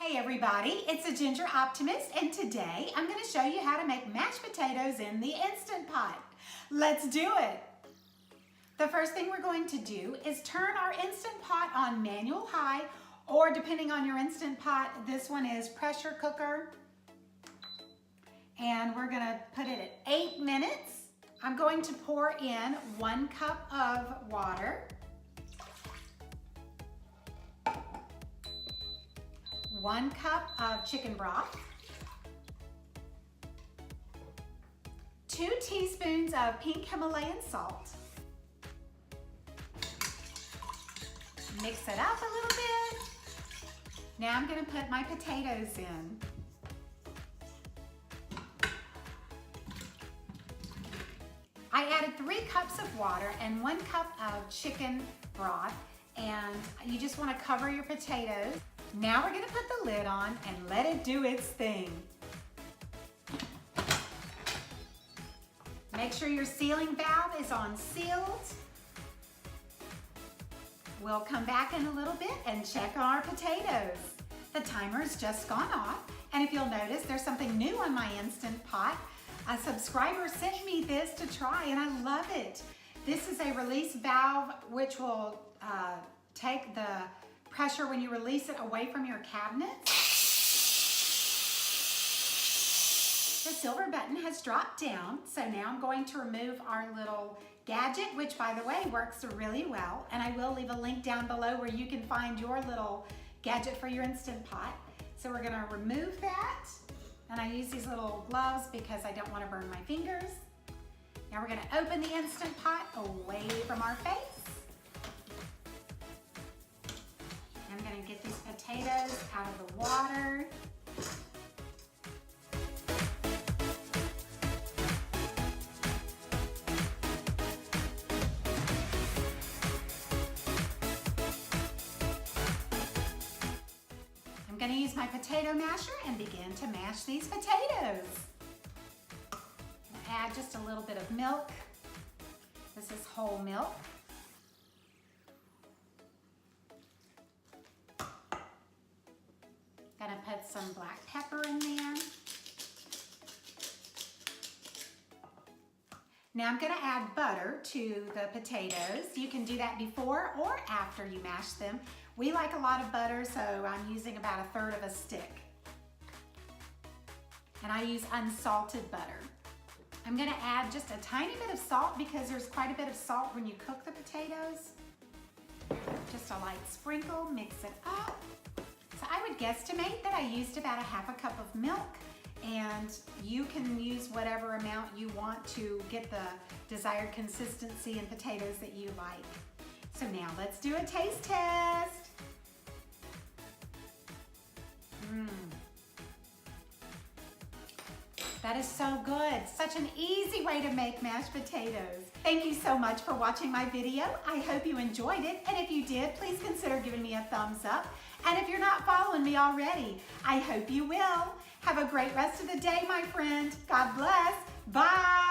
Hey everybody, it's a Ginger Optimist, and today I'm going to show you how to make mashed potatoes in the Instant Pot. Let's do it! The first thing we're going to do is turn our Instant Pot on manual high, or depending on your Instant Pot, this one is pressure cooker. And we're going to put it at 8 minutes. I'm going to pour in 1 cup of water. 1 cup of chicken broth, 2 teaspoons of pink Himalayan salt. Mix it up a little bit. Now I'm going to put my potatoes in. I added 3 cups of water and 1 cup of chicken broth, and you just want to cover your potatoes. Now we're going to put the lid on and let it do its thing. Make sure your sealing valve is on sealed. We'll come back in a little bit and check our potatoes. The timer's just gone off, and if you'll notice, there's something new on my Instant Pot. A subscriber sent me this to try, and I love it. This is a release valve which will take the pressure when you release it away from your cabinet. The silver button has dropped down, so now I'm going to remove our little gadget, which by the way works really well, and I will leave a link down below where you can find your little gadget for your Instant Pot. So we're gonna remove that, and I use these little gloves because I don't want to burn my fingers. Now we're gonna open the Instant Pot away from our face. I'm going to get these potatoes out of the water. I'm going to use my potato masher and begin to mash these potatoes. Add just a little bit of milk. This is whole milk. Gonna put some black pepper in there. Now I'm gonna add butter to the potatoes. You can do that before or after you mash them. We like a lot of butter, so I'm using about 1/3 of a stick. And I use unsalted butter. I'm gonna add just a tiny bit of salt because there's quite a bit of salt when you cook the potatoes. Just a light sprinkle, mix it up. So I would guesstimate that I used about 1/2 cup of milk, and you can use whatever amount you want to get the desired consistency in potatoes that you like. So now let's do a taste test. That is so good. Such an easy way to make mashed potatoes. Thank you so much for watching my video. I hope you enjoyed it, and if you did, please consider giving me a thumbs up. And if you're not following me already, I hope you will. Have a great rest of the day, my friend. God bless. Bye.